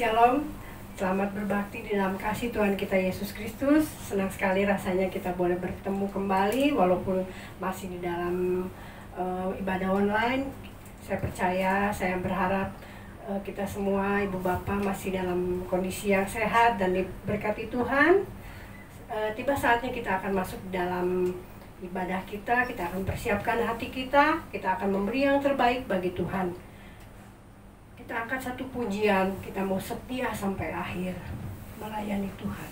Shalom, selamat berbakti di dalam kasih Tuhan kita Yesus Kristus. Senang sekali rasanya kita boleh bertemu kembali walaupun masih di dalam ibadah online. Saya percaya, saya berharap kita semua ibu bapak masih dalam kondisi yang sehat dan diberkati Tuhan. Tiba saatnya kita akan masuk dalam ibadah kita akan persiapkan hati kita akan memberi yang terbaik bagi Tuhan. Kita angkat satu pujian, kita mau setia sampai akhir melayani Tuhan.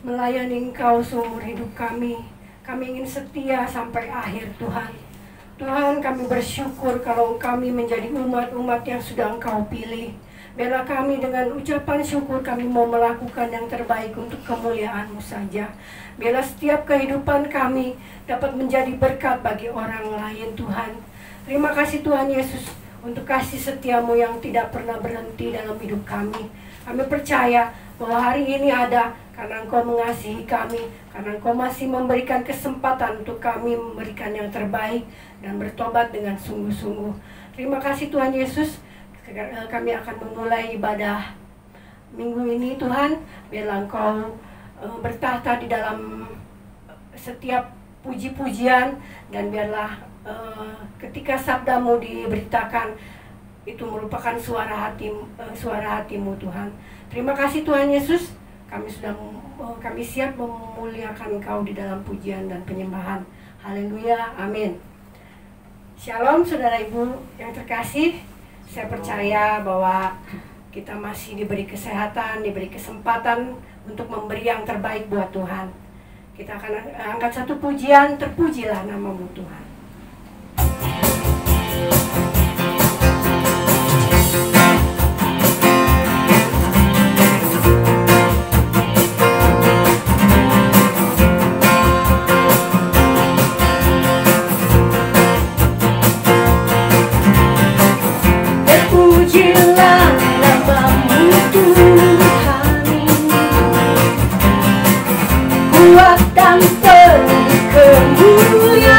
melayani Engkau seumur hidup kami. Kami ingin setia sampai akhir Tuhan. Tuhan, kami bersyukur kalau kami menjadi umat-umat yang sudah Engkau pilih. Biarlah kami dengan ucapan syukur kami mau melakukan yang terbaik untuk kemuliaan-Mu saja. Biarlah setiap kehidupan kami dapat menjadi berkat bagi orang lain Tuhan. Terima kasih Tuhan Yesus untuk kasih setia-Mu yang tidak pernah berhenti dalam hidup kami. Kami percaya bahwa hari ini ada karena Engkau mengasihi kami, karena Engkau masih memberikan kesempatan untuk kami memberikan yang terbaik dan bertobat dengan sungguh-sungguh. Terima kasih Tuhan Yesus. Kami akan memulai ibadah minggu ini Tuhan. Biarlah Engkau bertahta di dalam setiap puji-pujian, dan biarlah ketika sabda-Mu diberitakan itu merupakan suara hatimu Tuhan. Terima kasih Tuhan Yesus. Kami siap memuliakan Engkau di dalam pujian dan penyembahan. Haleluya, amin. Shalom saudara ibu yang terkasih. Saya percaya bahwa kita masih diberi kesehatan, diberi kesempatan untuk memberi yang terbaik buat Tuhan. Kita akan angkat satu pujian, terpujilah nama-Mu Tuhan. Terpujilah nama-Mu Tuhan, kuat dan penuh kemuliaan.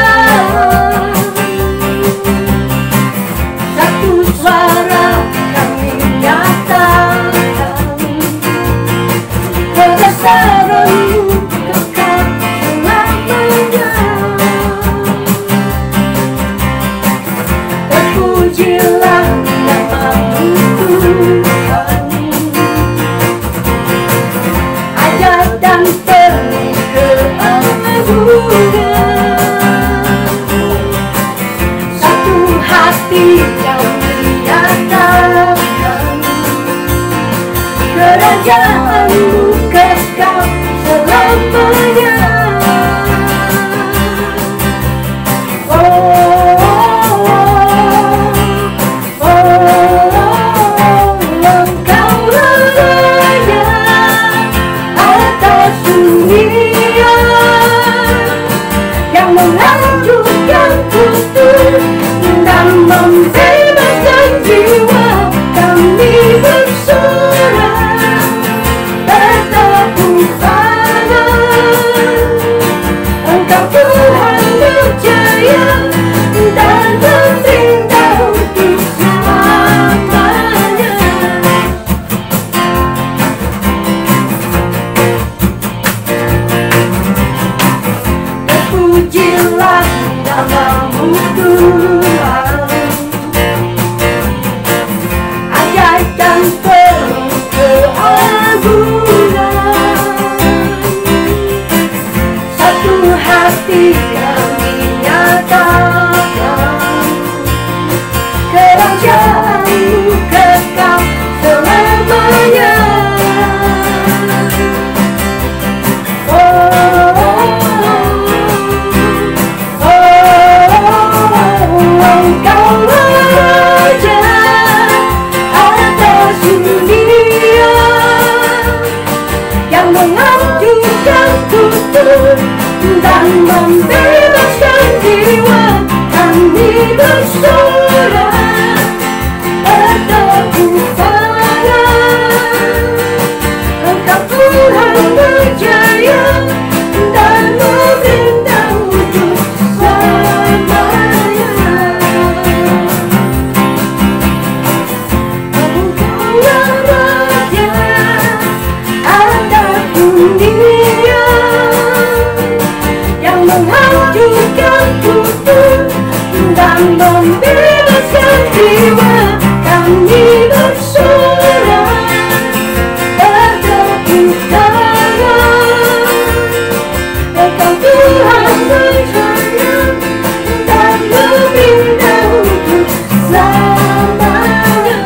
Satu suara kami nyatakan, kebesaran-Mu kekal selamanya. Terpujilah nama-Mu Tuhan, ajaib dan penuh keagungan. Satu hati kami nyatakan, kerajaan-Mu kekal selamanya. Membebaskan jiwa kami bersorak, bertepuk tangan. Engkau Tuhan berjaya dan memerintah untuk selamanya. Terpujilah nama-Mu Tuhan, ajaib dan penuh keagungan. Satu hati kami nyatakan, kerajaan-Mu kekal selamanya. Engkau Raja atas dunia, yang mengajukan tutur dan membebaskan jiwa kami bersorak, bertepuk tangan. Engkau Tuhan berjaya dan memerintah untuk selamanya. Engkaulah Raja atas dunia, yang mengajukan tutur dan membebaskan jiwa kami bersorak, bertepuk tangan. Engkau Tuhan berjaya dan memerintah untuk selamanya,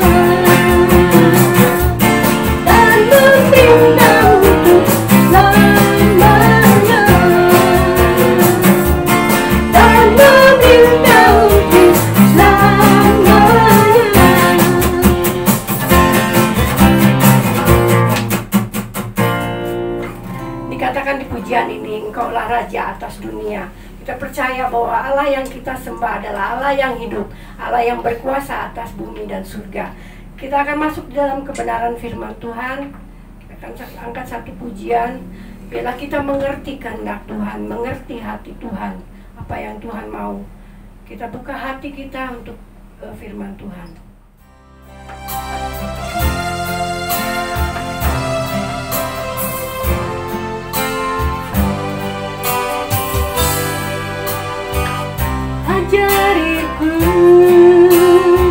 dan memerintah untuk selamanya. dikatakan di pujian ini, Engkaulah Raja atas dunia. Kita percaya bahwa Allah yang kita sembah adalah Allah yang hidup, Allah yang berkuasa atas bumi dan surga. Kita akan masuk dalam kebenaran firman Tuhan. Kita akan angkat satu pujian. Bila kita mengerti kehendak Tuhan, mengerti hati Tuhan, apa yang Tuhan mau, kita buka hati kita untuk firman Tuhan. Ajariku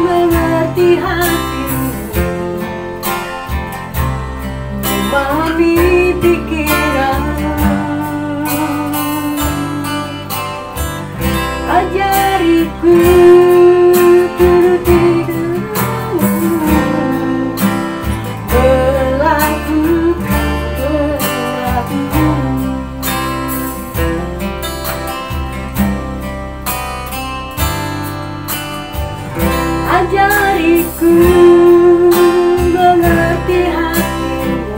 mengerti hatimu, memahami pikiranmu. Ajariku turuti denganmu, ajariku mengerti hatimu,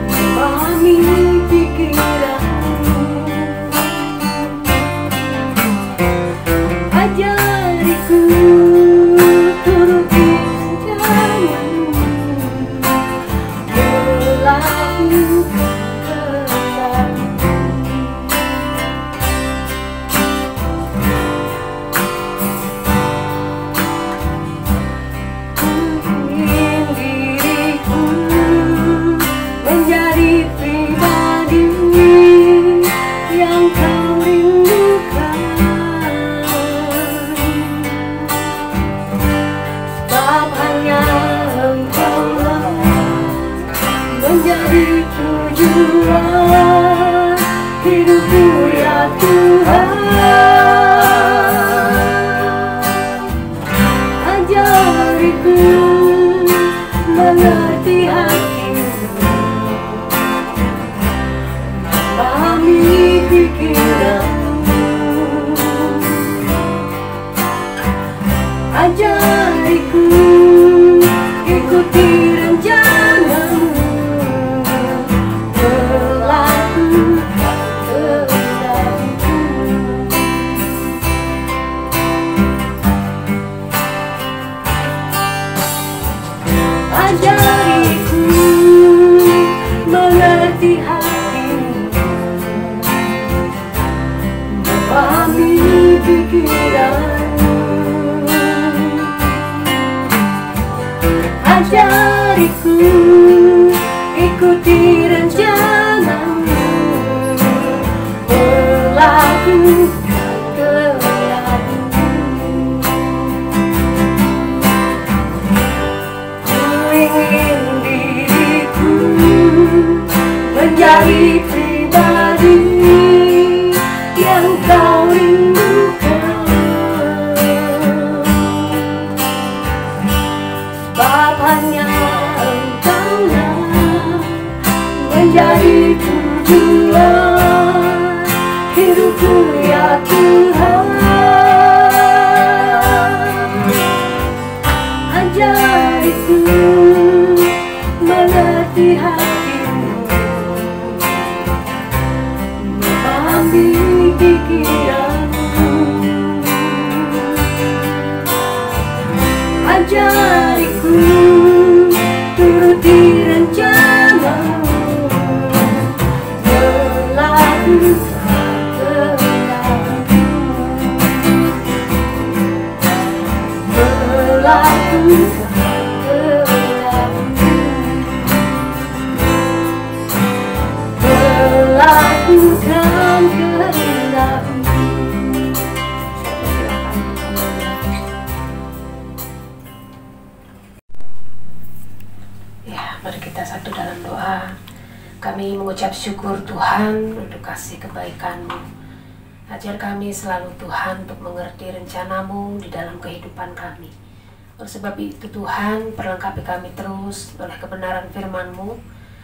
memahami pikiranmu. Ajariku turuti jalanmu, melakukan kehendakmu. Menjadi pribadi yang kau rindukan, sebab hanya Engkaulah menjadi tujuan hidupku ya Tuhan. Ajariku mengerti hatimu, pahami pikiranmu. Ajariku ikuti rencanamu, melakukan kehendakmu. Ajariku mengerti hatimu, memahami pikiranmu. Ajariku ikuti rencanamu, melakukan kehendakmu. Ingin diriku menjadi pribadi yang kau rindukan, sebab hanya Engkaulah menjadi tujuan hidupku ya Tuhan. Ajariku mengerti hatimu, memahami pikiranmu. Ajariku turuti rencanamu, melakukan kehendakmu. Melakukan kehendakmu, melakukan kehendakmu. Ya, mari kita satu dalam doa. Kami mengucap syukur Tuhan untuk kasih kebaikan-Mu. Ajar kami selalu Tuhan untuk mengerti rencana-Mu di dalam kehidupan kami. Oleh sebab itu Tuhan, perlengkapi kami terus oleh kebenaran firman-Mu,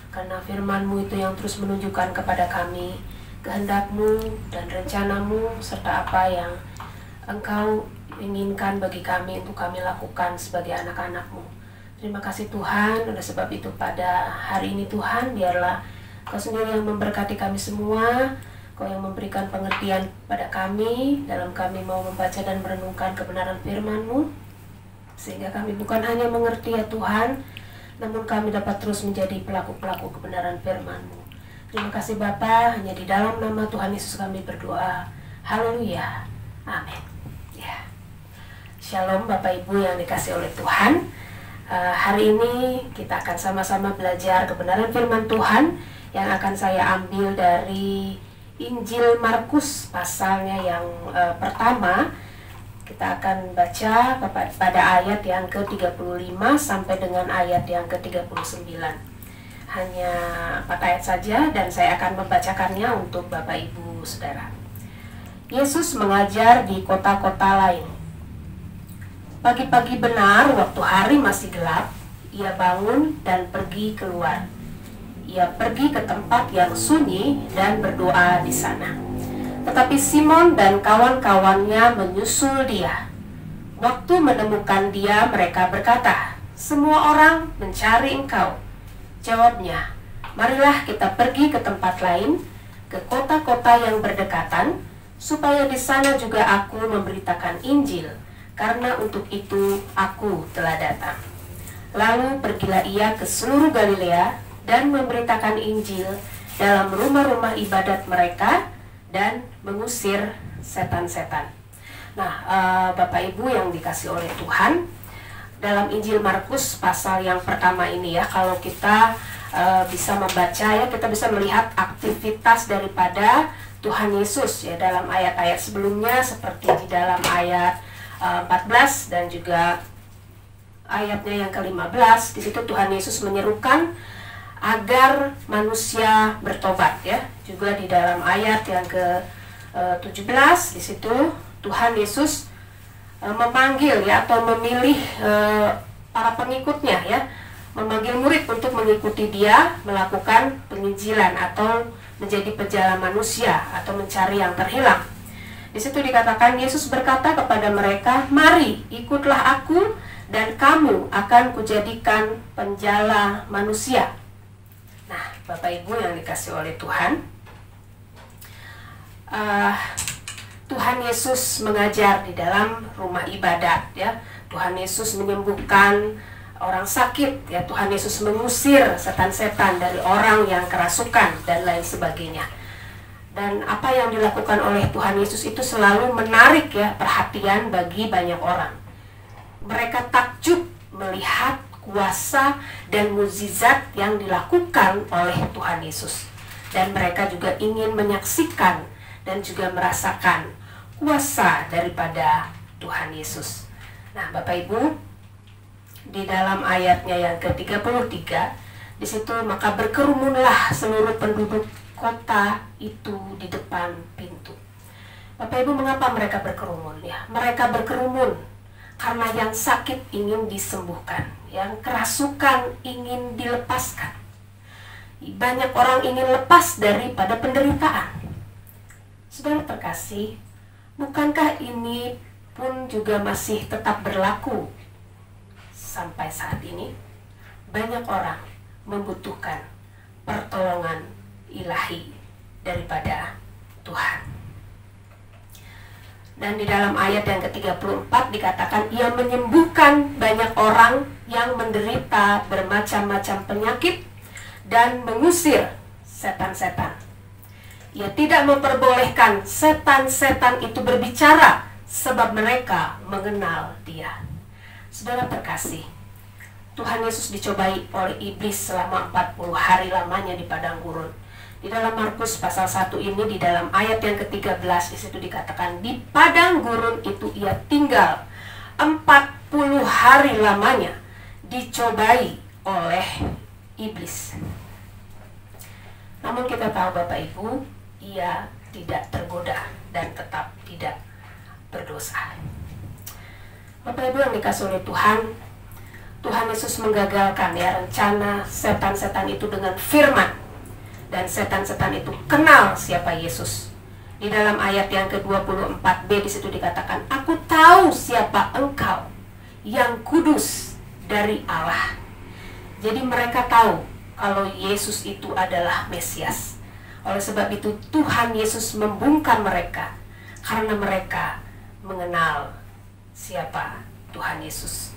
karena firman-Mu itu yang terus menunjukkan kepada kami kehendak-Mu dan rencana-Mu, serta apa yang Engkau inginkan bagi kami untuk kami lakukan sebagai anak-anak-Mu. Terima kasih Tuhan, oleh sebab itu pada hari ini Tuhan, biarlah Kau sendiri yang memberkati kami semua, Kau yang memberikan pengertian pada kami, dalam kami mau membaca dan merenungkan kebenaran firman-Mu, sehingga kami bukan hanya mengerti ya Tuhan, namun kami dapat terus menjadi pelaku-pelaku kebenaran firman-Mu. Terima kasih Bapa, hanya di dalam nama Tuhan Yesus kami berdoa. Haleluya. Amin. Ya. Shalom Bapak Ibu yang dikasih oleh Tuhan. Hari ini kita akan sama-sama belajar kebenaran firman Tuhan yang akan saya ambil dari Injil Markus pasalnya yang pertama. Kita akan baca pada ayat yang ke-35 sampai dengan ayat yang ke-39. Hanya 4 ayat saja dan saya akan membacakannya untuk Bapak Ibu Saudara. Yesus mengajar di kota-kota lain. Pagi-pagi benar waktu hari masih gelap, ia bangun dan pergi keluar. Ia pergi ke tempat yang sunyi dan berdoa di sana. Tetapi Simon dan kawan-kawannya menyusul dia. Waktu menemukan dia, mereka berkata, "Semua orang mencari engkau." Jawabnya, "Marilah kita pergi ke tempat lain, ke kota-kota yang berdekatan, supaya di sana juga aku memberitakan Injil, karena untuk itu aku telah datang." Lalu pergilah ia ke seluruh Galilea dan memberitakan Injil dalam rumah-rumah ibadat mereka dan mengusir setan-setan. Nah, Bapak Ibu yang dikasih oleh Tuhan, dalam Injil Markus pasal yang pertama ini ya, kalau kita bisa membaca ya, kita bisa melihat aktivitas daripada Tuhan Yesus ya dalam ayat-ayat sebelumnya, seperti di dalam ayat 14 dan juga ayatnya yang ke-15. Di situ Tuhan Yesus menyerukan agar manusia bertobat ya. Juga di dalam ayat yang ke-17 di situ Tuhan Yesus memanggil ya, atau memilih para pengikutnya ya, memanggil murid untuk mengikuti dia melakukan penginjilan atau menjadi penjala manusia atau mencari yang terhilang. Di situ dikatakan Yesus berkata kepada mereka, "Mari ikutlah aku dan kamu akan kujadikan penjala manusia." Nah, Bapak Ibu yang dikasih oleh Tuhan, Tuhan Yesus mengajar di dalam rumah ibadat ya. Tuhan Yesus menyembuhkan orang sakit ya. Tuhan Yesus mengusir setan-setan dari orang yang kerasukan dan lain sebagainya. Dan apa yang dilakukan oleh Tuhan Yesus itu selalu menarik ya perhatian bagi banyak orang. Mereka takjub melihat kuasa dan mukjizat yang dilakukan oleh Tuhan Yesus. Dan mereka juga ingin menyaksikan dan juga merasakan kuasa daripada Tuhan Yesus. Nah, Bapak Ibu, di dalam ayatnya yang ke-33, di situ maka berkerumunlah seluruh penduduk kota itu di depan pintu. Bapak Ibu, mengapa mereka berkerumun ya? Mereka berkerumun karena yang sakit ingin disembuhkan, yang kerasukan ingin dilepaskan. Banyak orang ingin lepas daripada penderitaan. Saudara terkasih, bukankah ini pun juga masih tetap berlaku sampai saat ini? Banyak orang membutuhkan pertolongan ilahi daripada Tuhan. Dan di dalam ayat yang ke-34 dikatakan ia menyembuhkan banyak orang yang menderita bermacam-macam penyakit dan mengusir setan-setan. Ia tidak memperbolehkan setan-setan itu berbicara sebab mereka mengenal dia. Saudara terkasih, Tuhan Yesus dicobai oleh iblis selama 40 hari lamanya di padang gurun. Di dalam Markus pasal 1 ini, di dalam ayat yang ke-13, di situ dikatakan di padang gurun itu ia tinggal 40 hari lamanya dicobai oleh iblis. Namun kita tahu Bapak Ibu, ia tidak tergoda dan tetap tidak berdosa. Bapak Ibu yang dikasih oleh Tuhan, Tuhan Yesus menggagalkan ya rencana setan-setan itu dengan firman. Dan setan-setan itu kenal siapa Yesus. Di dalam ayat yang ke-24b di situ dikatakan, "Aku tahu siapa engkau, yang kudus dari Allah. Jadi mereka tahu kalau Yesus itu adalah Mesias. Oleh sebab itu Tuhan Yesus membungkam mereka karena mereka mengenal siapa Tuhan Yesus.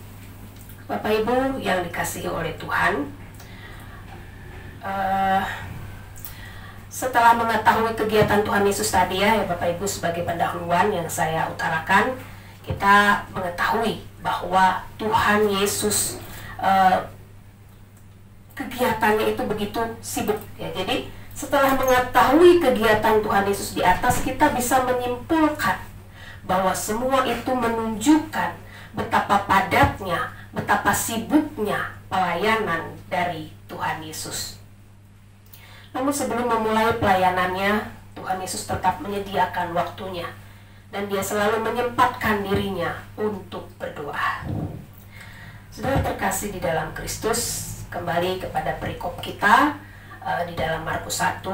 Bapak Ibu yang dikasihi oleh Tuhan, setelah mengetahui kegiatan Tuhan Yesus tadi ya Bapak Ibu, sebagai pendahuluan yang saya utarakan, kita mengetahui bahwa Tuhan Yesus kegiatannya itu begitu sibuk ya. Jadi setelah mengetahui kegiatan Tuhan Yesus di atas, kita bisa menyimpulkan bahwa semua itu menunjukkan betapa padatnya, betapa sibuknya pelayanan dari Tuhan Yesus. Namun sebelum memulai pelayanannya, Tuhan Yesus tetap menyediakan waktunya dan Dia selalu menyempatkan dirinya untuk berdoa. Saudara terkasih di dalam Kristus, kembali kepada perikop kita di dalam Markus 1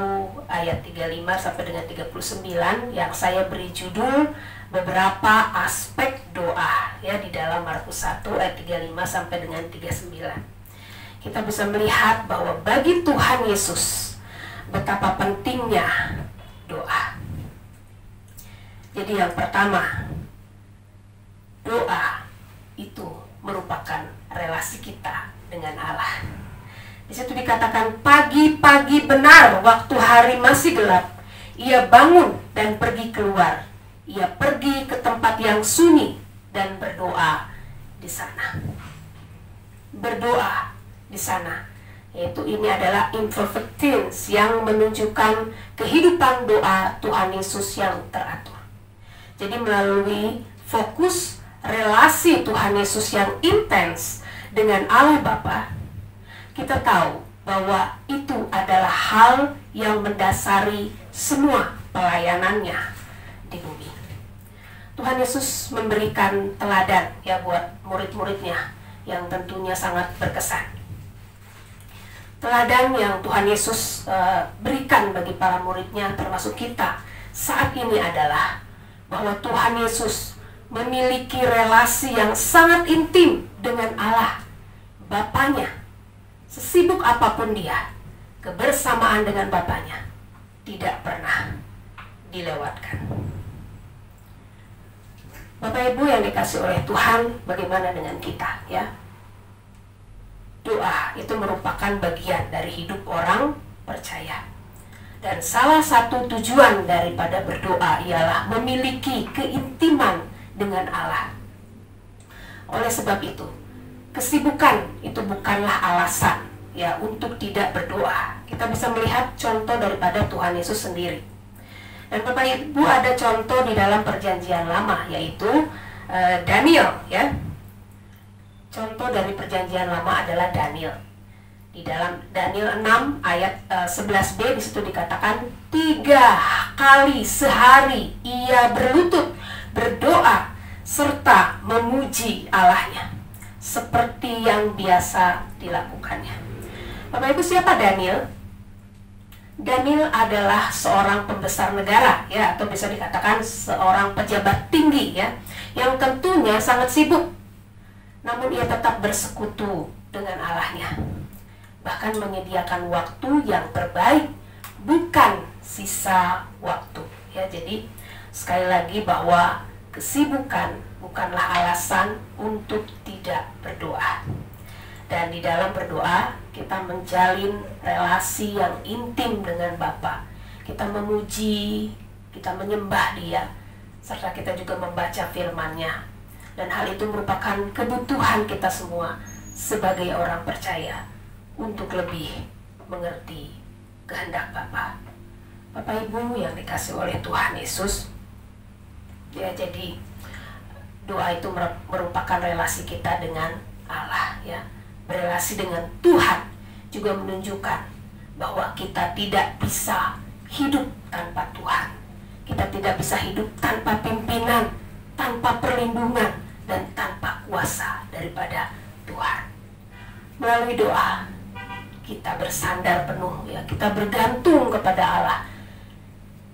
ayat 35 sampai dengan 39 yang saya beri judul beberapa aspek doa ya, di dalam Markus 1 ayat 35 sampai dengan 39. Kita bisa melihat bahwa bagi Tuhan Yesus betapa pentingnya doa. Jadi yang pertama, doa itu merupakan relasi kita dengan Allah. Di situ dikatakan pagi-pagi benar waktu hari masih gelap, ia bangun dan pergi keluar. Ia pergi ke tempat yang sunyi dan berdoa di sana. Berdoa di sana, yaitu ini adalah imperfect tense yang menunjukkan kehidupan doa Tuhan Yesus yang teratur. Jadi melalui fokus relasi Tuhan Yesus yang intens dengan Allah Bapa, kita tahu bahwa itu adalah hal yang mendasari semua pelayanannya di bumi. Tuhan Yesus memberikan teladan ya buat murid-muridnya yang tentunya sangat berkesan. Teladan yang Tuhan Yesus berikan bagi para muridnya termasuk kita saat ini adalah bahwa Tuhan Yesus memiliki relasi yang sangat intim dengan Allah Bapanya. Sesibuk apapun dia, kebersamaan dengan Bapanya tidak pernah dilewatkan. Bapak Ibu yang dikasih oleh Tuhan, bagaimana dengan kita ya? Doa itu merupakan bagian dari hidup orang percaya. Dan salah satu tujuan daripada berdoa ialah memiliki keintiman dengan Allah. Oleh sebab itu, kesibukan itu bukanlah alasan ya untuk tidak berdoa. Kita bisa melihat contoh daripada Tuhan Yesus sendiri. Dan Bapak Ibu ada contoh di dalam Perjanjian Lama, yaitu Daniel ya. Contoh dari Perjanjian Lama adalah Daniel. Di dalam Daniel 6 ayat 11b di situ dikatakan 3 kali sehari ia berlutut berdoa serta memuji Allahnya seperti yang biasa dilakukannya. Bapak Ibu, siapa Daniel? Daniel adalah seorang pembesar negara ya, atau bisa dikatakan seorang pejabat tinggi ya, yang tentunya sangat sibuk. Namun ia tetap bersekutu dengan Allahnya. Bahkan menyediakan waktu yang terbaik, bukan sisa waktu ya. Jadi sekali lagi bahwa kesibukan bukanlah alasan untuk tidak berdoa. Dan di dalam berdoa kita menjalin relasi yang intim dengan Bapa. Kita memuji, kita menyembah Dia, serta kita juga membaca firman-Nya. Dan hal itu merupakan kebutuhan kita semua sebagai orang percaya untuk lebih mengerti kehendak Bapa. Bapak Ibu yang dikasih oleh Tuhan Yesus, ya, jadi doa itu merupakan relasi kita dengan Allah ya. Berelasi dengan Tuhan juga menunjukkan bahwa kita tidak bisa hidup tanpa Tuhan. Kita tidak bisa hidup tanpa pimpinan, tanpa perlindungan, dan tanpa kuasa daripada Tuhan. Melalui doa kita bersandar penuh ya, kita bergantung kepada Allah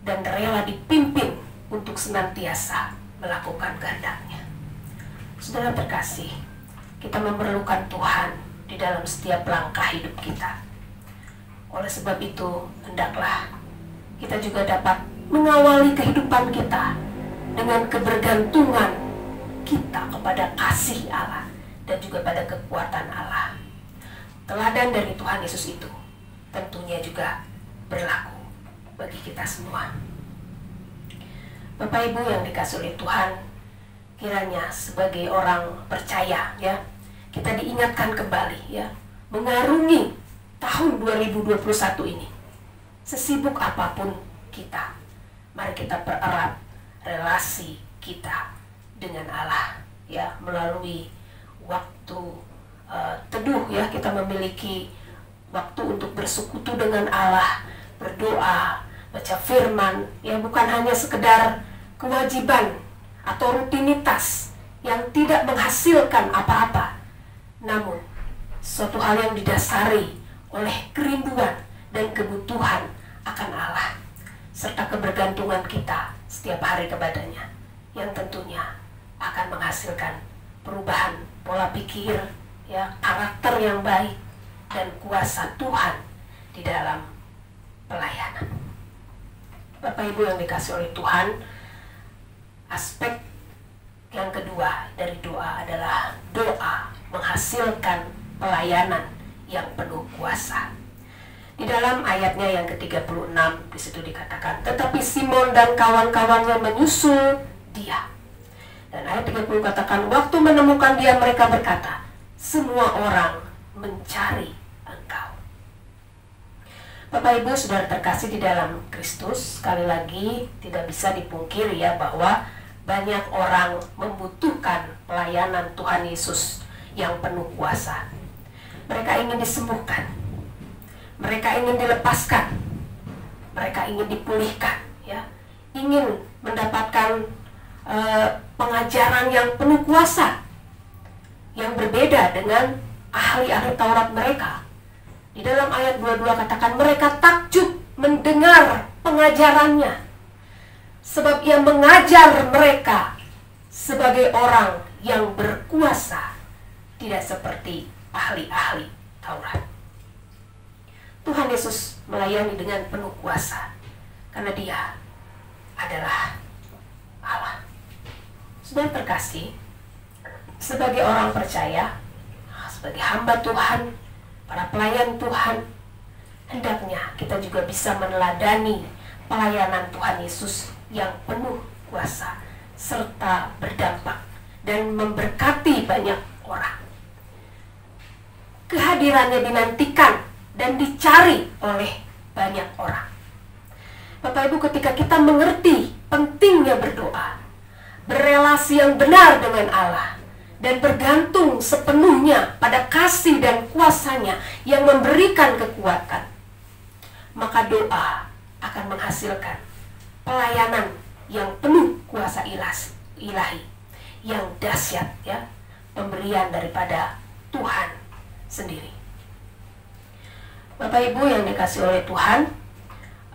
dan rela dipimpin untuk senantiasa melakukan kehendak-Nya. Saudara terkasih, kita memerlukan Tuhan di dalam setiap langkah hidup kita. Oleh sebab itu, hendaklah kita juga dapat mengawali kehidupan kita dengan kebergantungan kita kepada kasih Allah dan juga pada kekuatan Allah. Teladan dari Tuhan Yesus itu tentunya juga berlaku bagi kita semua. Bapak Ibu yang dikasihi oleh Tuhan, kiranya sebagai orang percaya ya, kita diingatkan kembali ya, mengarungi tahun 2021 ini. Sesibuk apapun kita, mari kita pererat relasi kita dengan Allah ya, melalui waktu teduh ya, kita memiliki waktu untuk bersekutu dengan Allah, berdoa, baca firman ya, bukan hanya sekedar kewajiban atau rutinitas yang tidak menghasilkan apa-apa, namun suatu hal yang didasari oleh kerinduan dan kebutuhan akan Allah serta kebergantungan kita setiap hari kepadanya, yang tentunya akan menghasilkan perubahan pola pikir ya, karakter yang baik dan kuasa Tuhan di dalam pelayanan. Bapak Ibu yang dikasihi oleh Tuhan, aspek yang kedua dari doa adalah doa menghasilkan pelayanan yang penuh kuasa. Di dalam ayatnya yang ke-36 di situ dikatakan, tetapi Simon dan kawan-kawannya menyusul dia. Dan ayat 30 katakan, waktu menemukan dia mereka berkata, semua orang mencari engkau. Bapak Ibu Saudara terkasih di dalam Kristus, sekali lagi tidak bisa dipungkiri ya, bahwa banyak orang membutuhkan pelayanan Tuhan Yesus yang penuh kuasa. Mereka ingin disembuhkan, mereka ingin dilepaskan, mereka ingin dipulihkan ya, ingin mendapatkan pengajaran yang penuh kuasa yang berbeda dengan ahli-ahli Taurat mereka. Di dalam ayat 22 katakan, mereka takjub mendengar pengajarannya, sebab ia mengajar mereka sebagai orang yang berkuasa, tidak seperti ahli-ahli Taurat. Tuhan Yesus melayani dengan penuh kuasa karena dia adalah Allah. Saudara terkasih, sebagai orang percaya, sebagai hamba Tuhan, para pelayan Tuhan, hendaknya kita juga bisa meneladani pelayanan Tuhan Yesus yang penuh kuasa serta berdampak dan memberkati banyak orang. Kehadirannya dinantikan dan dicari oleh banyak orang. Bapak Ibu, ketika kita mengerti pentingnya berdoa, berelasi yang benar dengan Allah, dan bergantung sepenuhnya pada kasih dan kuasanya yang memberikan kekuatan, maka doa akan menghasilkan pelayanan yang penuh kuasa ilahi, yang dahsyat ya, pemberian daripada Tuhan sendiri. Bapak Ibu yang dikasihi oleh Tuhan,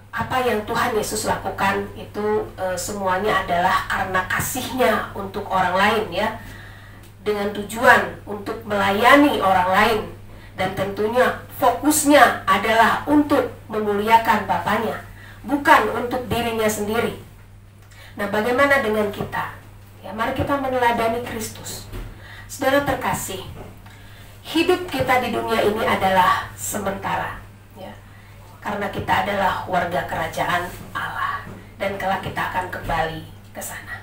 apa yang Tuhan Yesus lakukan itu semuanya adalah karena kasihnya untuk orang lain ya, dengan tujuan untuk melayani orang lain, dan tentunya fokusnya adalah untuk memuliakan Bapaknya, bukan untuk dirinya sendiri. Nah, bagaimana dengan kita? Ya, mari kita meneladani Kristus. Saudara terkasih, hidup kita di dunia ini adalah sementara ya, karena kita adalah warga kerajaan Allah, dan kelak kita akan kembali ke sana.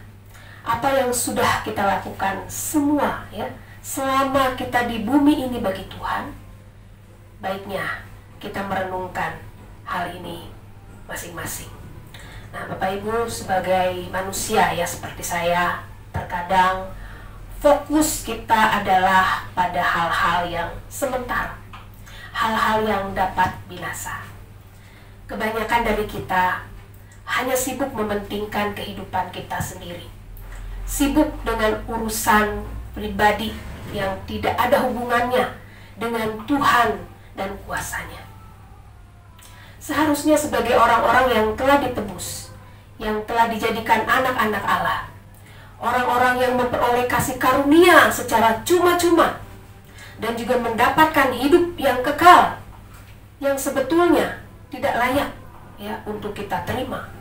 Apa yang sudah kita lakukan semua ya, selama kita di bumi ini bagi Tuhan, baiknya kita merenungkan hal ini masing-masing. Nah, Bapak Ibu sebagai manusia ya seperti saya, terkadang fokus kita adalah pada hal-hal yang sementara, hal-hal yang dapat binasa. Kebanyakan dari kita hanya sibuk mementingkan kehidupan kita sendiri, sibuk dengan urusan pribadi yang tidak ada hubungannya dengan Tuhan dan kuasanya. Seharusnya sebagai orang-orang yang telah ditebus, yang telah dijadikan anak-anak Allah, orang-orang yang memperoleh kasih karunia secara cuma-cuma, dan juga mendapatkan hidup yang kekal yang sebetulnya tidak layak ya untuk kita terima.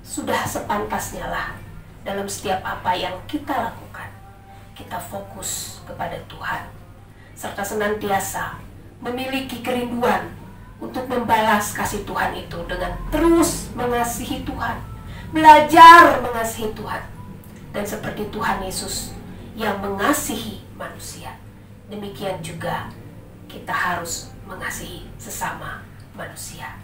Sudah sepantasnya lah dalam setiap apa yang kita lakukan, kita fokus kepada Tuhan, serta senantiasa memiliki kerinduan untuk membalas kasih Tuhan itu dengan terus mengasihi Tuhan, belajar mengasihi Tuhan. Dan seperti Tuhan Yesus yang mengasihi manusia, demikian juga kita harus mengasihi sesama manusia.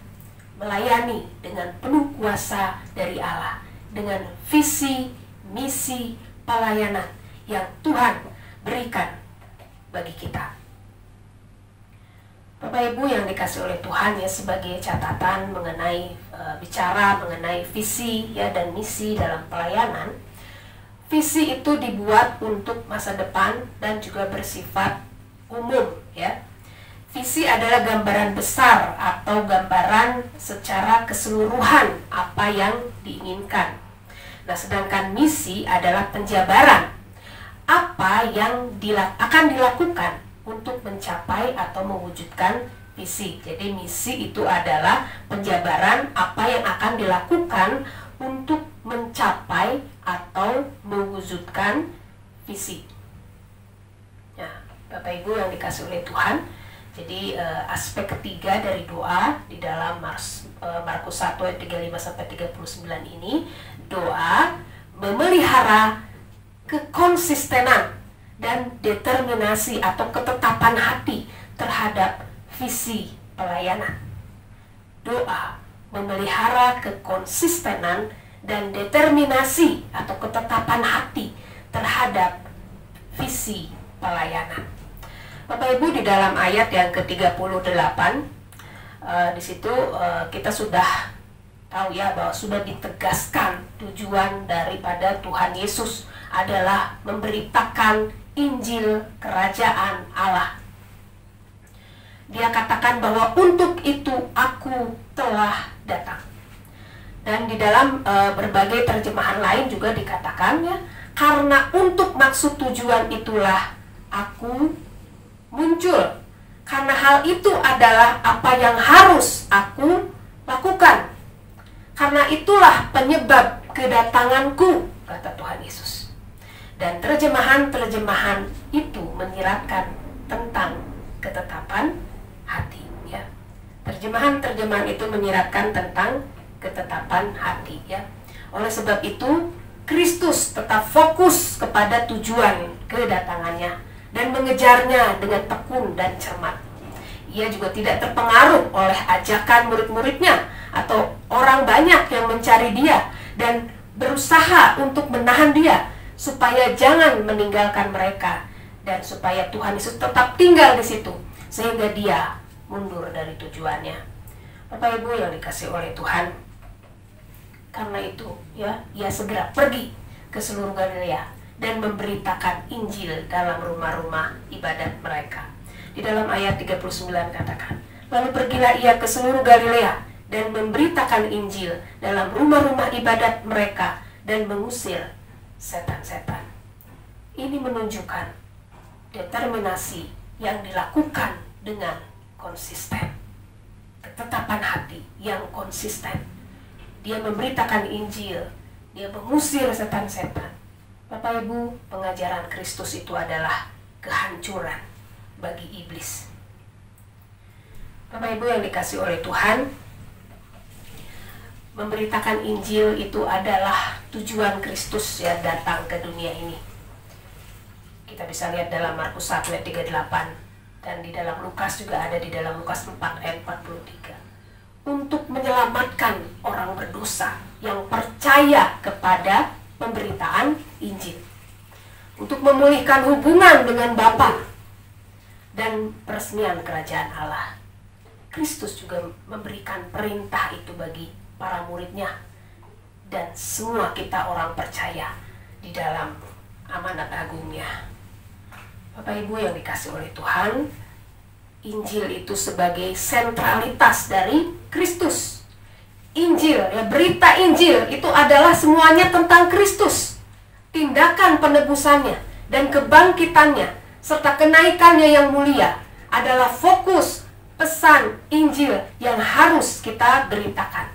Melayani dengan penuh kuasa dari Allah, dengan visi, misi, pelayanan yang Tuhan berikan bagi kita. Bapak Ibu yang dikasih oleh Tuhan, ya, sebagai catatan mengenai bicara mengenai visi ya dan misi dalam pelayanan. Visi itu dibuat untuk masa depan dan juga bersifat umum ya. Visi adalah gambaran besar atau gambaran secara keseluruhan apa yang diinginkan. Nah, sedangkan misi adalah penjabaran apa yang akan dilakukan untuk mencapai atau mewujudkan visi. Jadi misi itu adalah penjabaran apa yang akan dilakukan untuk mencapai atau mewujudkan visi. Nah, Bapak Ibu yang dikasih oleh Tuhan, jadi aspek ketiga dari doa di dalam Markus 1 ayat 35-39 ini, doa memelihara kekonsistenan dan determinasi atau ketetapan hati terhadap visi pelayanan. Doa memelihara kekonsistenan dan determinasi atau ketetapan hati terhadap visi pelayanan. Bapak Ibu, di dalam ayat yang ke-38 di situ kita sudah tahu ya bahwa sudah ditegaskan tujuan daripada Tuhan Yesus adalah memberitakan Injil Kerajaan Allah. Dia katakan bahwa untuk itu aku telah datang. Dan di dalam berbagai terjemahan lain juga dikatakan ya, karena untuk maksud tujuan itulah aku muncul. Karena hal itu adalah apa yang harus aku lakukan. Karena itulah penyebab kedatanganku, kata Tuhan Yesus. Dan terjemahan-terjemahan itu menyiratkan tentang ketetapan hati ya. Terjemahan-terjemahan itu menyiratkan tentang ketetapan hati ya. Oleh sebab itu Kristus tetap fokus kepada tujuan kedatangannya dan mengejarnya dengan tekun dan cermat. Ia juga tidak terpengaruh oleh ajakan murid-muridnya atau orang banyak yang mencari dia dan berusaha untuk menahan dia supaya jangan meninggalkan mereka dan supaya Tuhan Yesus tetap tinggal di situ sehingga dia mundur dari tujuannya. Bapak Ibu yang dikasih oleh Tuhan, karena itu ya, ia segera pergi ke seluruh Galilea dan memberitakan Injil dalam rumah-rumah ibadat mereka. Di dalam ayat 39 katakan, lalu pergilah ia ke seluruh Galilea dan memberitakan Injil dalam rumah-rumah ibadat mereka dan mengusir setan-setan. Ini menunjukkan determinasi yang dilakukan dengan konsisten. Ketetapan hati yang konsisten. Dia memberitakan Injil, dia mengusir setan-setan. Bapak Ibu, pengajaran Kristus itu adalah kehancuran bagi iblis. Bapak Ibu yang dikasih oleh Tuhan, memberitakan Injil itu adalah tujuan Kristus ya datang ke dunia ini. Kita bisa lihat dalam Markus 1 ayat 38 dan di dalam Lukas juga ada di dalam Lukas 4 ayat 43. Untuk menyelamatkan orang berdosa yang percaya kepada pemberitaan Injil. Untuk memulihkan hubungan dengan Bapa dan peresmian kerajaan Allah. Kristus juga memberikan perintah itu bagi para muridnya dan semua kita orang percaya di dalam amanat agungnya. Bapak Ibu yang dikasih oleh Tuhan, Injil itu sebagai sentralitas dari Kristus. Injil, ya, berita Injil itu adalah semuanya tentang Kristus. Tindakan penebusannya dan kebangkitannya serta kenaikannya yang mulia adalah fokus pesan Injil yang harus kita beritakan.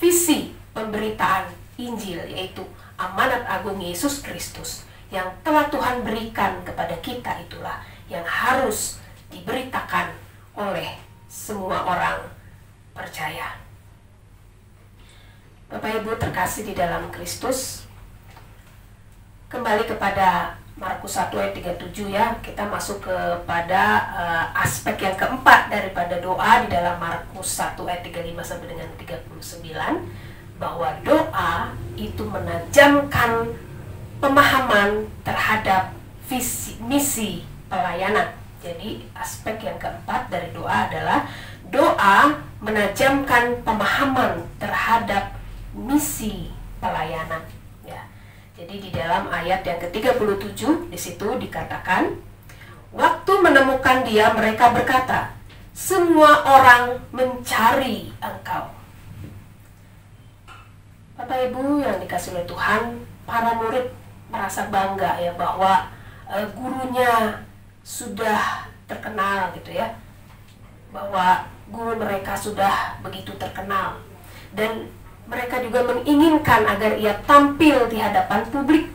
Visi pemberitaan Injil yaitu amanat agung Yesus Kristus yang telah Tuhan berikan kepada kita, itulah yang harus diberitakan oleh semua orang percaya. Bapak Ibu terkasih di dalam Kristus, kembali kepada Markus 1 ayat 37 ya, kita masuk kepada aspek yang keempat daripada doa di dalam Markus 1 ayat 35 sampai dengan 39, bahwa doa itu menajamkan pemahaman terhadap visi misi pelayanan. Jadi aspek yang keempat dari doa adalah doa menajamkan pemahaman terhadap misi pelayanan. Jadi di dalam ayat yang ke-37 di situ dikatakan, waktu menemukan dia mereka berkata, semua orang mencari engkau. Bapak Ibu yang dikasih oleh Tuhan, para murid merasa bangga ya bahwa gurunya sudah terkenal gitu ya, bahwa guru mereka sudah begitu terkenal, dan mereka juga menginginkan agar ia tampil di hadapan publik,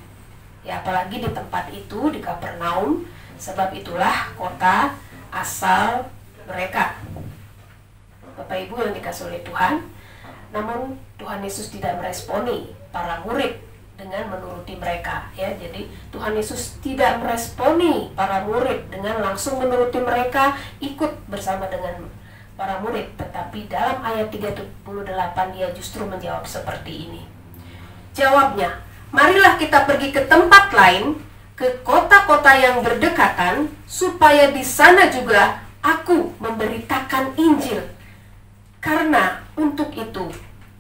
ya apalagi di tempat itu, di Kapernaum, sebab itulah kota asal mereka. Bapak Ibu yang dikasih oleh Tuhan, namun Tuhan Yesus tidak meresponi para murid dengan menuruti mereka, ya. Jadi Tuhan Yesus tidak meresponi para murid dengan langsung menuruti mereka, ikut bersama dengan para murid, tetapi dalam ayat 38 dia justru menjawab seperti ini. Jawabnya, marilah kita pergi ke tempat lain, ke kota-kota yang berdekatan, supaya di sana juga aku memberitakan Injil. Karena untuk itu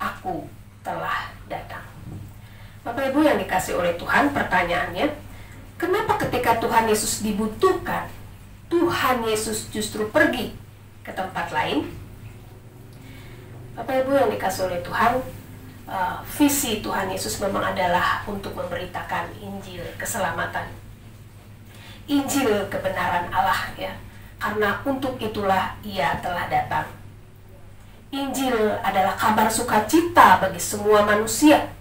aku telah datang. Bapak Ibu yang dikasih oleh Tuhan, pertanyaannya, kenapa ketika Tuhan Yesus dibutuhkan, Tuhan Yesus justru pergi ke tempat lain? Bapak Ibu yang dikasih oleh Tuhan, visi Tuhan Yesus memang adalah untuk memberitakan Injil keselamatan, Injil kebenaran Allah ya. Karena untuk itulah ia telah datang. Injil adalah kabar sukacita bagi semua manusia.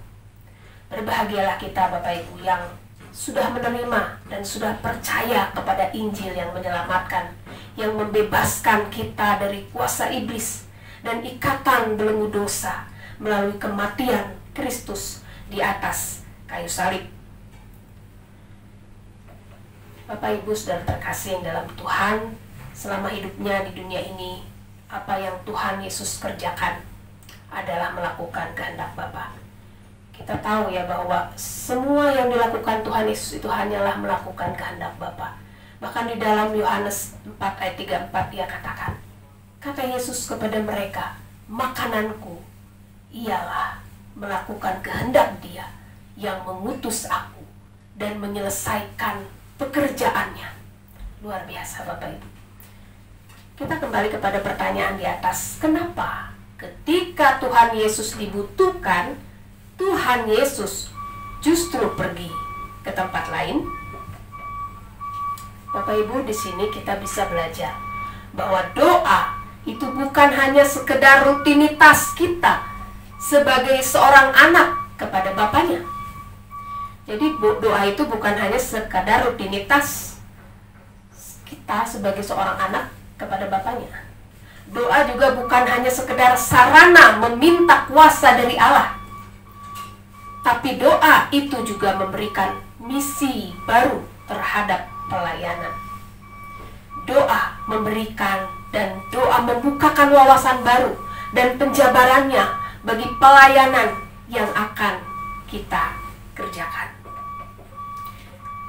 Berbahagialah kita Bapak Ibu yang sudah menerima dan sudah percaya kepada Injil yang menyelamatkan, yang membebaskan kita dari kuasa iblis dan ikatan belenggu dosa melalui kematian Kristus di atas kayu salib. Bapak Ibu saudara terkasih yang dalam Tuhan, selama hidupnya di dunia ini, apa yang Tuhan Yesus kerjakan adalah melakukan kehendak Bapa. Kita tahu ya bahwa semua yang dilakukan Tuhan Yesus itu hanyalah melakukan kehendak Bapa. Bahkan di dalam Yohanes 4 ayat 34 dia katakan, kata Yesus kepada mereka, makananku ialah melakukan kehendak Dia yang mengutus aku dan menyelesaikan pekerjaannya. Luar biasa Bapak Ibu. Kita kembali kepada pertanyaan di atas, kenapa ketika Tuhan Yesus dibutuhkan, Tuhan Yesus justru pergi ke tempat lain? Bapak Ibu, di sini kita bisa belajar bahwa doa itu bukan hanya sekedar rutinitas kita sebagai seorang anak kepada Bapaknya. Jadi doa itu bukan hanya sekadar rutinitas kita sebagai seorang anak kepada Bapaknya. Doa juga bukan hanya sekedar sarana meminta kuasa dari Allah, tapi doa itu juga memberikan misi baru terhadap pelayanan. Doa memberikan dan doa membukakan wawasan baru dan penjabarannya bagi pelayanan yang akan kita kerjakan.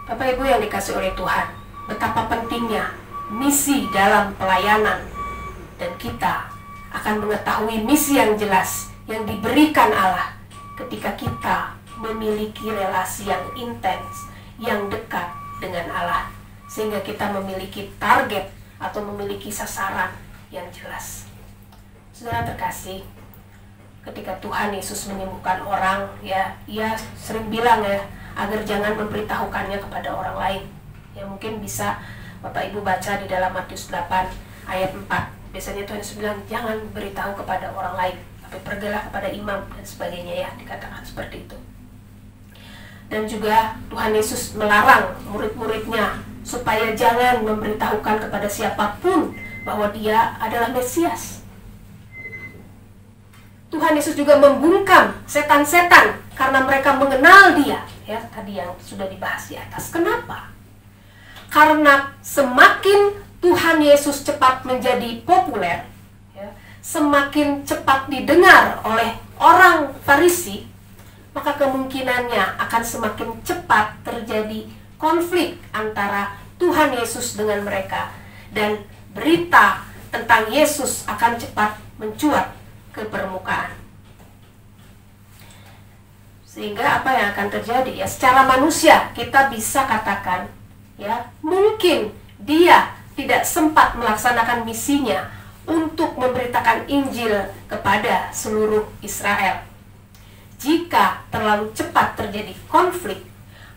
Bapak Ibu yang dikasih oleh Tuhan, betapa pentingnya misi dalam pelayanan, dan kita akan mengetahui misi yang jelas yang diberikan Allah ketika kita memiliki relasi yang intens, yang dekat dengan Allah, sehingga kita memiliki target atau memiliki sasaran yang jelas. Saudara terkasih, ketika Tuhan Yesus menyembuhkan orang, ya, ia sering bilang ya, agar jangan memberitahukannya kepada orang lain. Ya, mungkin bisa Bapak Ibu baca di dalam Matius 8 ayat 4. Biasanya Tuhan Yesus bilang, jangan beritahu kepada orang lain, tapi pergilah kepada imam dan sebagainya, ya, dikatakan seperti itu. Dan juga Tuhan Yesus melarang murid-muridnya supaya jangan memberitahukan kepada siapapun bahwa dia adalah Mesias. Tuhan Yesus juga membungkam setan-setan karena mereka mengenal dia, ya, tadi yang sudah dibahas di atas. Kenapa? Karena semakin Tuhan Yesus cepat menjadi populer, ya, semakin cepat didengar oleh orang Farisi, maka kemungkinannya akan semakin cepat terjadi konflik antara Tuhan Yesus dengan mereka, dan berita tentang Yesus akan cepat mencuat ke permukaan. Sehingga apa yang akan terjadi? Ya, secara manusia kita bisa katakan, ya, mungkin dia tidak sempat melaksanakan misinya untuk memberitakan Injil kepada seluruh Israel. Jika terlalu cepat terjadi konflik,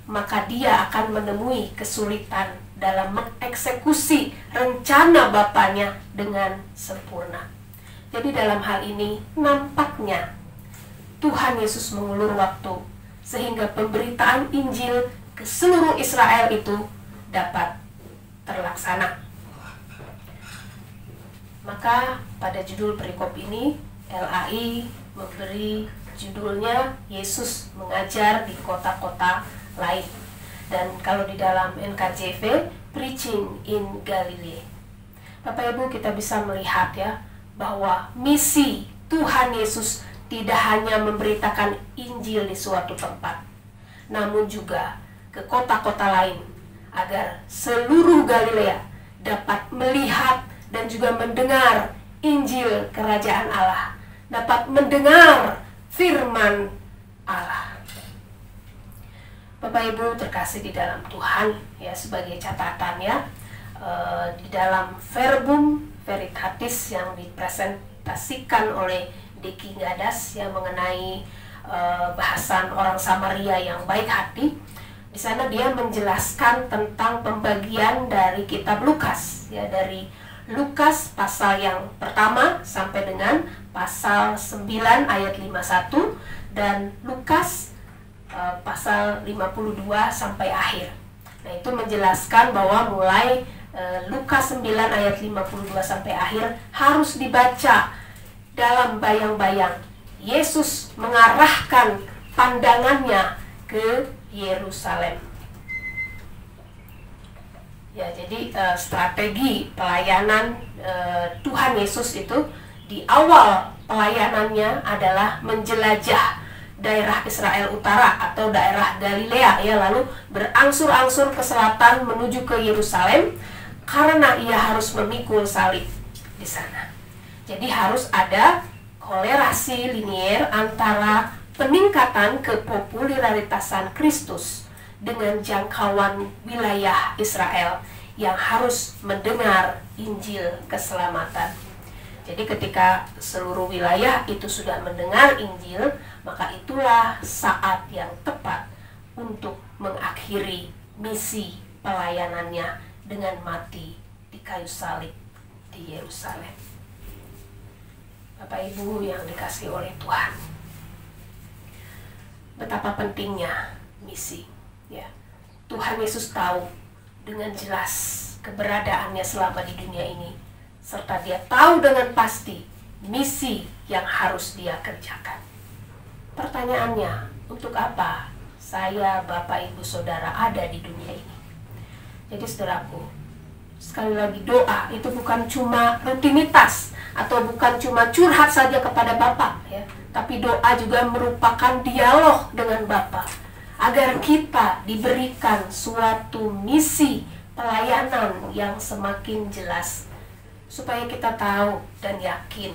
maka dia akan menemui kesulitan dalam mengeksekusi rencana Bapaknya dengan sempurna. Jadi dalam hal ini nampaknya Tuhan Yesus mengulur waktu sehingga pemberitaan Injil ke seluruh Israel itu dapat terlaksana. Maka pada judul perikop ini LAI memberi judulnya Yesus mengajar di kota-kota lain. Dan kalau di dalam NKJV, Preaching in Galilee. Bapak Ibu, kita bisa melihat, ya, bahwa misi Tuhan Yesus tidak hanya memberitakan Injil di suatu tempat, namun juga ke kota-kota lain, agar seluruh Galilea dapat melihat dan juga mendengar Injil Kerajaan Allah, dapat mendengar firman Allah. Bapak Ibu terkasih di dalam Tuhan, ya, sebagai catatan, ya, di dalam Verbum Veritatis yang dipresentasikan oleh Diki Gadas yang mengenai bahasan orang Samaria yang baik hati, di sana dia menjelaskan tentang pembagian dari kitab Lukas, ya, dari Lukas pasal yang pertama sampai dengan pasal 9 ayat 51 dan Lukas pasal 52 sampai akhir. Nah, itu menjelaskan bahwa mulai Lukas 9 ayat 52 sampai akhir harus dibaca dalam bayang-bayang. Yesus mengarahkan pandangannya ke Yerusalem. Ya, jadi strategi pelayanan Tuhan Yesus itu di awal pelayanannya adalah menjelajah daerah Israel Utara atau daerah Galilea, ya, lalu berangsur-angsur ke selatan menuju ke Yerusalem karena ia harus memikul salib di sana. Jadi harus ada kolerasi linier antara peningkatan kepopuleritasan Kristus dengan jangkauan wilayah Israel yang harus mendengar Injil keselamatan. Jadi ketika seluruh wilayah itu sudah mendengar Injil, maka itulah saat yang tepat untuk mengakhiri misi pelayanannya dengan mati di kayu salib di Yerusalem. Bapak Ibu yang dikasihi oleh Tuhan, betapa pentingnya misi, ya. Tuhan Yesus tahu dengan jelas keberadaannya selama di dunia ini, serta dia tahu dengan pasti misi yang harus dia kerjakan. Pertanyaannya, untuk apa saya, Bapak, Ibu, Saudara ada di dunia ini? Jadi saudaraku, sekali lagi, doa itu bukan cuma rutinitas atau bukan cuma curhat saja kepada Bapa, ya, tapi doa juga merupakan dialog dengan Bapa agar kita diberikan suatu misi pelayanan yang semakin jelas, supaya kita tahu dan yakin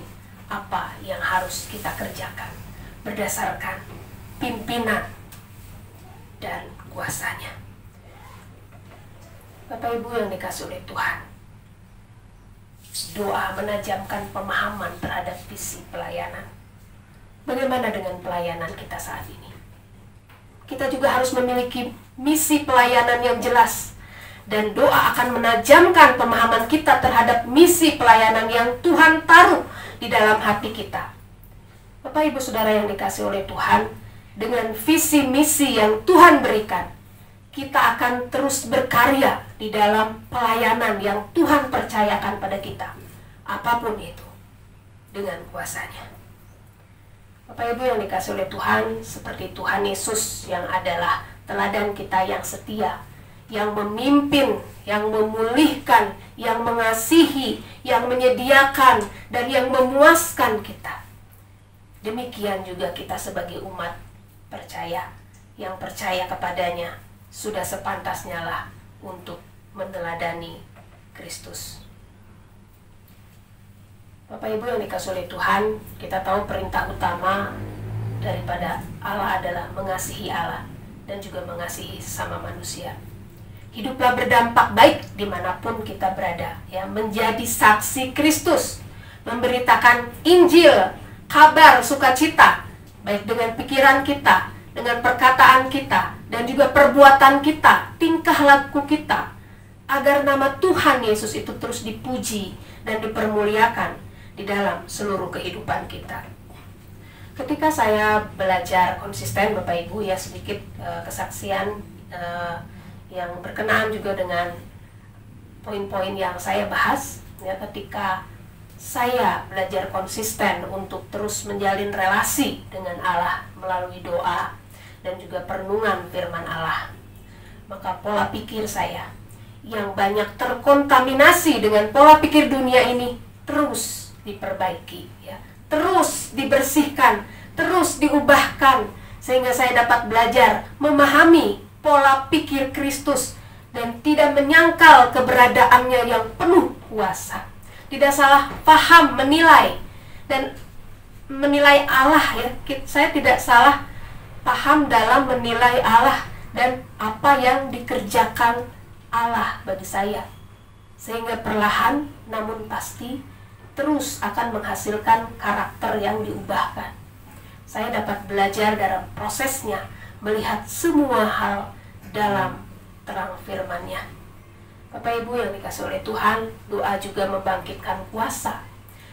apa yang harus kita kerjakan berdasarkan pimpinan dan kuasanya. Bapak Ibu yang dikasihi oleh Tuhan, doa menajamkan pemahaman terhadap visi pelayanan. Bagaimana dengan pelayanan kita saat ini? Kita juga harus memiliki misi pelayanan yang jelas Dan doa akan menajamkan pemahaman kita terhadap misi pelayanan yang Tuhan taruh di dalam hati kita. Bapak Ibu Saudara yang dikasihi oleh Tuhan, dengan visi misi yang Tuhan berikan, kita akan terus berkarya di dalam pelayanan yang Tuhan percayakan pada kita. Apapun itu, dengan kuasanya. Bapak Ibu yang dikasihi oleh Tuhan, seperti Tuhan Yesus yang adalah teladan kita yang setia, yang memimpin, yang memulihkan, yang mengasihi, yang menyediakan, dan yang memuaskan kita. Demikian juga kita sebagai umat percaya, yang percaya kepadanya, sudah sepantasnya lah untuk meneladani Kristus. Bapak Ibu yang dikasihi oleh Tuhan, kita tahu perintah utama daripada Allah adalah mengasihi Allah dan juga mengasihi sesama manusia. Hiduplah berdampak baik dimanapun kita berada, ya, menjadi saksi Kristus, memberitakan Injil, kabar sukacita, baik dengan pikiran kita, dengan perkataan kita, dan juga perbuatan kita, tingkah laku kita, agar nama Tuhan Yesus itu terus dipuji dan dipermuliakan di dalam seluruh kehidupan kita. Ketika saya belajar konsisten, Bapak Ibu, ya, sedikit kesaksian yang berkenaan juga dengan poin-poin yang saya bahas, ya, ketika saya belajar konsisten untuk terus menjalin relasi dengan Allah melalui doa dan juga perenungan firman Allah, maka pola pikir saya yang banyak terkontaminasi dengan pola pikir dunia ini terus diperbaiki, ya, terus dibersihkan, terus diubahkan, sehingga saya dapat belajar memahami pola pikir Kristus dan tidak menyangkal keberadaannya yang penuh kuasa. Tidak salah paham menilai dan menilai Allah, ya. Saya tidak salah paham dalam menilai Allah dan apa yang dikerjakan Allah bagi saya, sehingga perlahan namun pasti terus akan menghasilkan karakter yang diubahkan. Saya dapat belajar dalam prosesnya, melihat semua hal dalam terang firman-Nya. Bapak Ibu yang dikasihi oleh Tuhan, doa juga membangkitkan kuasa,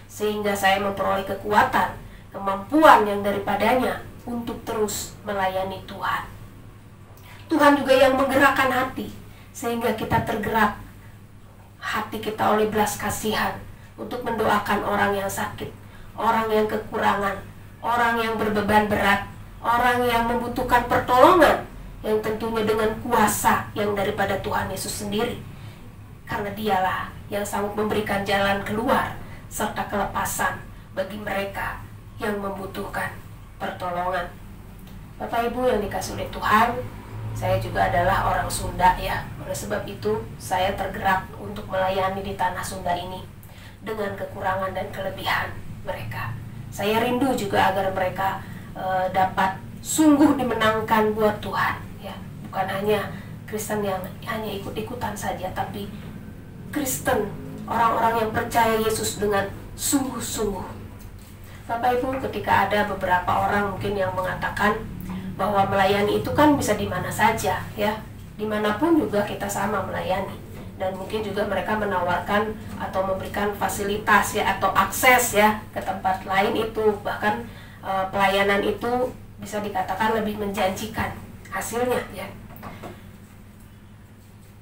sehingga saya memperoleh kekuatan, kemampuan yang daripadanya untuk terus melayani Tuhan. Tuhan juga yang menggerakkan hati, sehingga kita tergerak hati kita oleh belas kasihan untuk mendoakan orang yang sakit, orang yang kekurangan, orang yang berbeban berat, orang yang membutuhkan pertolongan, yang tentunya dengan kuasa yang daripada Tuhan Yesus sendiri. Karena dialah yang sanggup memberikan jalan keluar serta kelepasan bagi mereka yang membutuhkan pertolongan. Bapak Ibu yang dikasihi oleh Tuhan, saya juga adalah orang Sunda, ya. Oleh sebab itu saya tergerak untuk melayani di tanah Sunda ini dengan kekurangan dan kelebihan mereka. Saya rindu juga agar mereka dapat sungguh dimenangkan buat Tuhan, ya. Bukan hanya Kristen yang hanya ikut-ikutan saja, tapi Kristen, orang-orang yang percaya Yesus dengan sungguh-sungguh. Bapak Ibu, ketika ada beberapa orang mungkin yang mengatakan bahwa melayani itu kan bisa di mana saja, ya, dimanapun juga kita sama melayani, dan mungkin juga mereka menawarkan atau memberikan fasilitas, ya, atau akses, ya, ke tempat lain itu, bahkan pelayanan itu bisa dikatakan lebih menjanjikan hasilnya, ya.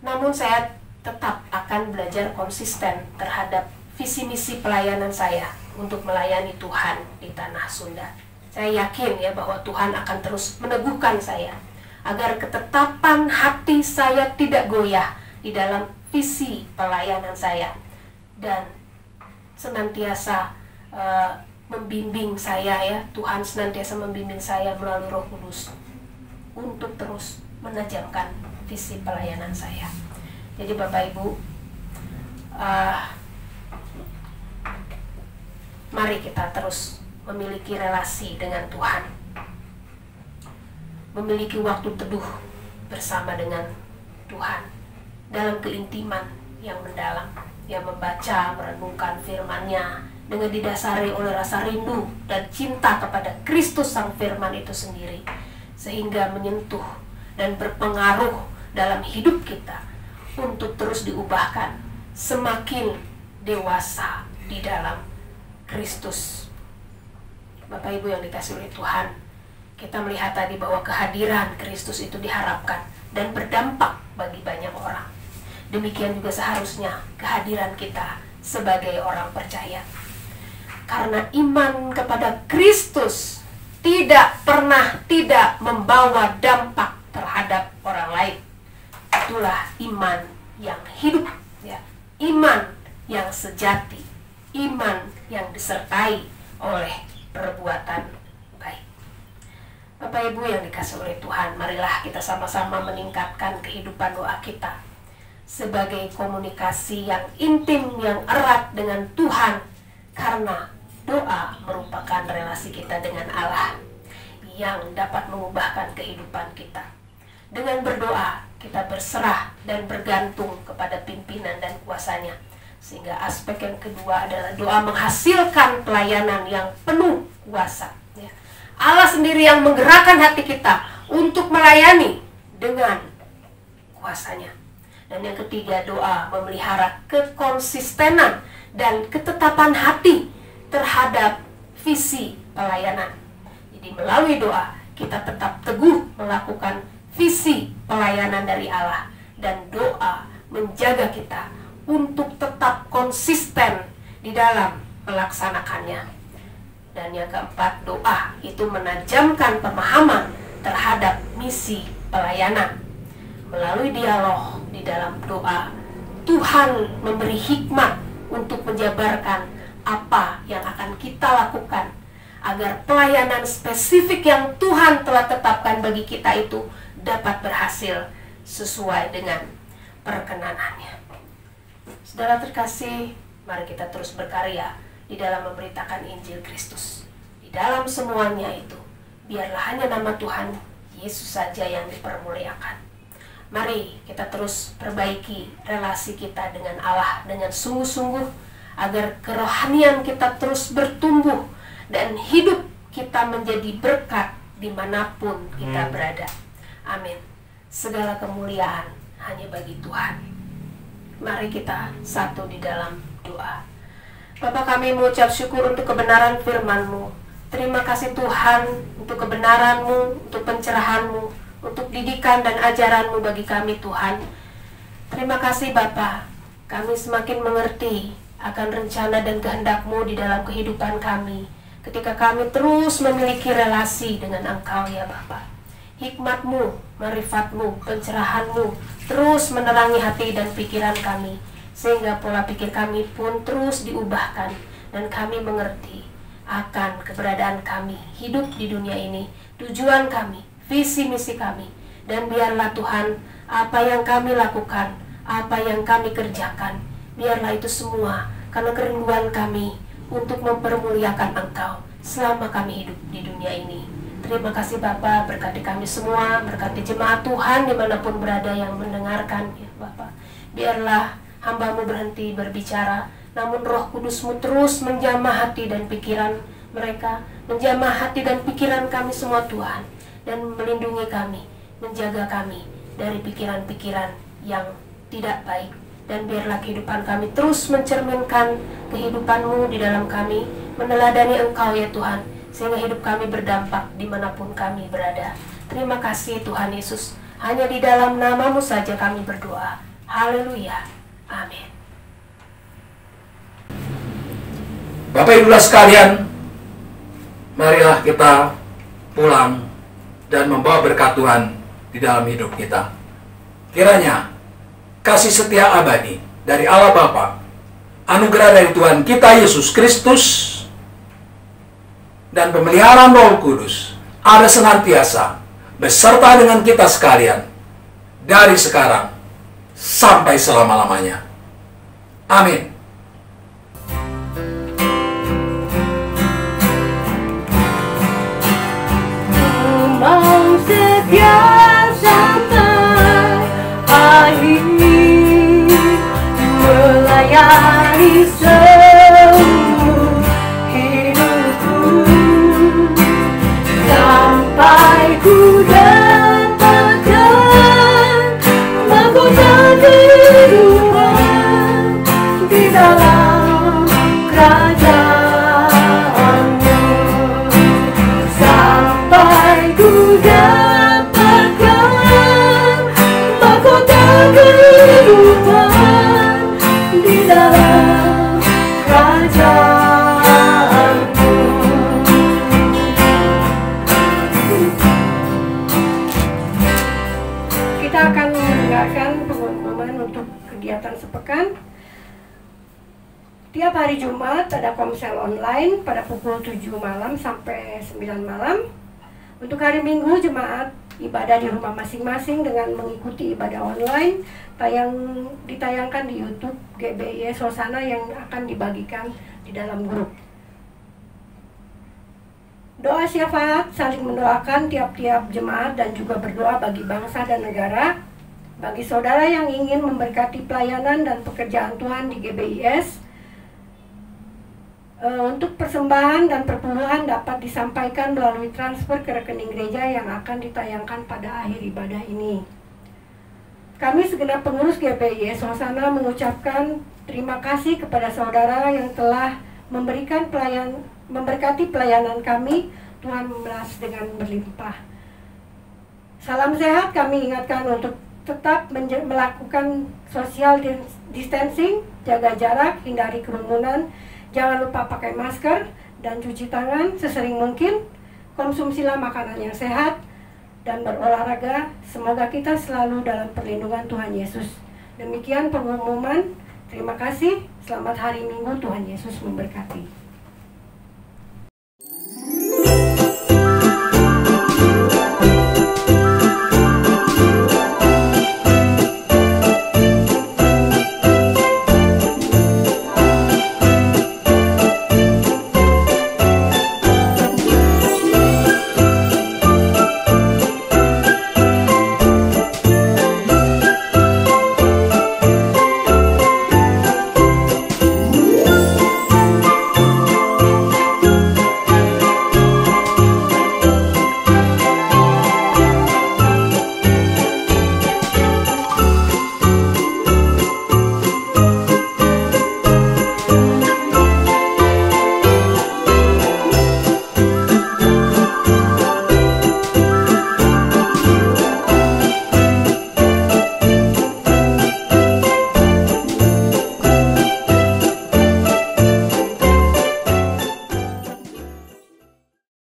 Namun saya tetap akan belajar konsisten terhadap visi misi pelayanan saya untuk melayani Tuhan di tanah Sunda. Saya yakin, ya, bahwa Tuhan akan terus meneguhkan saya agar ketetapan hati saya tidak goyah di dalam visi pelayanan saya, dan senantiasa membimbing saya, ya. Tuhan senantiasa membimbing saya melalui Roh Kudus untuk terus menajamkan visi pelayanan saya. Jadi Bapak Ibu, mari kita terus memiliki relasi dengan Tuhan, memiliki waktu teduh bersama dengan Tuhan dalam keintiman yang mendalam, yang membaca, merenungkan firman-Nya dengan didasari oleh rasa rindu dan cinta kepada Kristus Sang Firman itu sendiri, sehingga menyentuh dan berpengaruh dalam hidup kita untuk terus diubahkan semakin dewasa di dalam Kristus. Bapak Ibu yang dikasihi oleh Tuhan, kita melihat tadi bahwa kehadiran Kristus itu diharapkan dan berdampak bagi banyak orang. Demikian juga seharusnya kehadiran kita sebagai orang percaya. Karena iman kepada Kristus tidak pernah tidak membawa dampak terhadap orang lain. Itulah iman yang hidup, ya. Iman yang sejati, iman yang disertai oleh perbuatan baik. Bapak Ibu yang dikasihi oleh Tuhan, marilah kita sama-sama meningkatkan kehidupan doa kita sebagai komunikasi yang intim, yang erat dengan Tuhan, karena doa merupakan relasi kita dengan Allah yang dapat mengubahkan kehidupan kita. Dengan berdoa, kita berserah dan bergantung kepada pimpinan dan kuasanya. Sehingga aspek yang kedua adalah doa menghasilkan pelayanan yang penuh kuasa. Allah sendiri yang menggerakkan hati kita untuk melayani dengan kuasanya. Dan yang ketiga, doa memelihara kekonsistenan dan ketetapan hati terhadap visi pelayanan. Jadi melalui doa kita tetap teguh melakukan visi pelayanan dari Allah, dan doa menjaga kita untuk tetap konsisten di dalam melaksanakannya. Dan yang keempat, doa itu menajamkan pemahaman terhadap misi pelayanan. Melalui dialog di dalam doa, Tuhan memberi hikmat untuk menjabarkan apa yang akan kita lakukan agar pelayanan spesifik yang Tuhan telah tetapkan bagi kita itu dapat berhasil sesuai dengan perkenanannya. Saudara terkasih, mari kita terus berkarya di dalam memberitakan Injil Kristus. Di dalam semuanya itu, biarlah hanya nama Tuhan Yesus saja yang dipermuliakan. Mari kita terus perbaiki relasi kita dengan Allah dengan sungguh-sungguh, agar kerohanian kita terus bertumbuh dan hidup kita menjadi berkat dimanapun kita berada. Amin. Segala kemuliaan hanya bagi Tuhan. Mari kita satu di dalam doa. Bapa, kami mengucap syukur untuk kebenaran firman-Mu. Terima kasih Tuhan untuk kebenaran-Mu, untuk pencerahan-Mu, untuk didikan dan ajaran-Mu bagi kami Tuhan. Terima kasih Bapa, kami semakin mengerti akan rencana dan kehendak-Mu di dalam kehidupan kami, ketika kami terus memiliki relasi dengan Engkau ya Bapa. Hikmat-Mu, marifat-Mu, pencerahan-Mu terus menerangi hati dan pikiran kami, sehingga pola pikir kami pun terus diubahkan, dan kami mengerti akan keberadaan kami hidup di dunia ini, tujuan kami, visi misi kami. Dan biarlah Tuhan, apa yang kami lakukan, apa yang kami kerjakan, biarlah itu semua karena kerinduan kami untuk mempermuliakan Engkau selama kami hidup di dunia ini. Terima kasih Bapa, berkati kami semua, berkati jemaat Tuhan dimanapun berada yang mendengarkan ya Bapa. Biarlah hamba-Mu berhenti berbicara, namun Roh Kudus-Mu terus menjamah hati dan pikiran mereka, menjamah hati dan pikiran kami semua Tuhan, dan melindungi kami, menjaga kami dari pikiran-pikiran yang tidak baik. Dan biarlah kehidupan kami terus mencerminkan kehidupan-Mu di dalam kami, meneladani Engkau ya Tuhan, sehingga hidup kami berdampak dimanapun kami berada. Terima kasih Tuhan Yesus, hanya di dalam nama-Mu saja kami berdoa. Haleluya, amin. Bapak Ibu sekalian, marilah kita pulang dan membawa berkat Tuhan di dalam hidup kita. Kiranya kasih setia abadi dari Allah Bapa, anugerah dari Tuhan kita Yesus Kristus, dan pemeliharaan Roh Kudus ada senantiasa beserta dengan kita sekalian dari sekarang sampai selama-lamanya. Amin. Mau setia sampai akhir, melayani seumur hidupku, sampai ku dapatkan mahkota Jumat ada komsel online pada pukul 7 malam sampai 9 malam. Untuk hari Minggu jemaat ibadah di rumah masing-masing dengan mengikuti ibadah online ditayangkan di YouTube GBIS Hosana yang akan dibagikan di dalam grup. Doa syafaat saling mendoakan tiap-tiap jemaat dan juga berdoa bagi bangsa dan negara. Bagi saudara yang ingin memberkati pelayanan dan pekerjaan Tuhan di GBIS, untuk persembahan dan perpuluhan dapat disampaikan melalui transfer ke rekening gereja yang akan ditayangkan pada akhir ibadah ini. Kami segenap pengurus GBIS Hosana mengucapkan terima kasih kepada saudara yang telah memberkati pelayanan kami. Tuhan membalas dengan berlimpah. Salam sehat, kami ingatkan untuk tetap melakukan social distancing, jaga jarak, hindari kerumunan, jangan lupa pakai masker dan cuci tangan sesering mungkin, konsumsilah makanan yang sehat, dan berolahraga. Semoga kita selalu dalam perlindungan Tuhan Yesus. Demikian pengumuman. Terima kasih. Selamat hari Minggu. Tuhan Yesus memberkati.